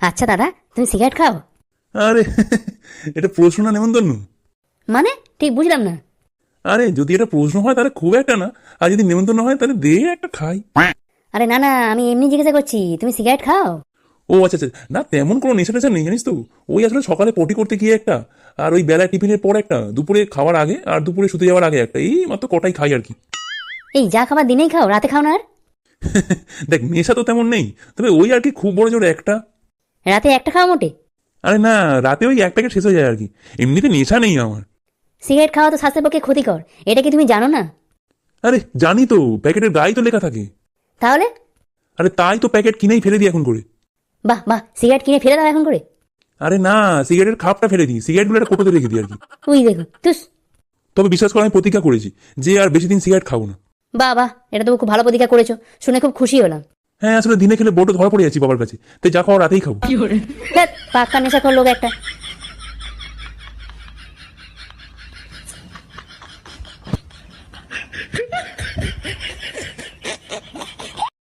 আচ্ছা দাদা, তুমি সিগারেট খাও? আরে এটা প্রশ্ন না নেমন্তন্ন। মানে ঠিক বুঝলাম না। আরে যদি এটা প্রশ্ন হয় তাহলে খুব একটা না, আর যদি নেমন্তন্ন হয় তাহলে দে একটা খাই। আরে না না, আমি এমনি জিজ্ঞাসা করছি, তুমি সিগারেট খাও? ও আচ্ছা আচ্ছা, না তেমন কোনো নেশা টেশা নেই জানিস তো। ওই আসলে সকালে পটি করতে গিয়ে একটা, আর ওই বেলায় টিফিনের পর একটা, দুপুরে খাওয়ার আগে আর দুপুরে শুতে যাওয়ার আগে একটা, এই মাত্র কটাই খাই আর কি। এই যা খাবার দিনেই খাও, রাতে খাও না আর? দেখ নেশা তো তেমন নেই, তবে ওই আর কি খুব বড় জোর একটা। রাতে একটা খাও মোটে? আরে না, রাতে ওই এক প্যাকেট শেষ হয়ে যায় আর কি, এমনিতে নেশা নেই আমার। সিগারেট খাওয়া তো স্বাস্থ্যের পক্ষে ক্ষতিকর, এটা কি তুমি জানো না? আরে জানি তো, প্যাকেটের গায়ে তো লেখা থাকে। তাহলে? আরে তাই তো প্যাকেট কিনেই ফেলে দিই এখন করে। বাহ বাহ, সিগারেট কিনে ফেলে দাও এখন করে? আরে না, সিগারেটের খাপটা ফেলে দিই, সিগারেটগুলো একটা কোটোতে রেখে দিই আর কি। উই দেখো তুস। তবে বিশ্বাস করে আমি প্রতিজ্ঞা করেছি যে আর বেশি দিন সিগারেট খাবো না। বাহ বাহ, এটা তো খুব ভালো প্রতিজ্ঞা করেছো, শুনে খুব খুশি হলাম। হ্যাঁ আসলে দিনে খেলে বড় ধরা পড়ে যাচ্ছি বাবার কাছে, তাই যা খাওয়া রাতেই খাবো। ধ্যাৎ, পাক্কা নেশাখোর লোক একটা।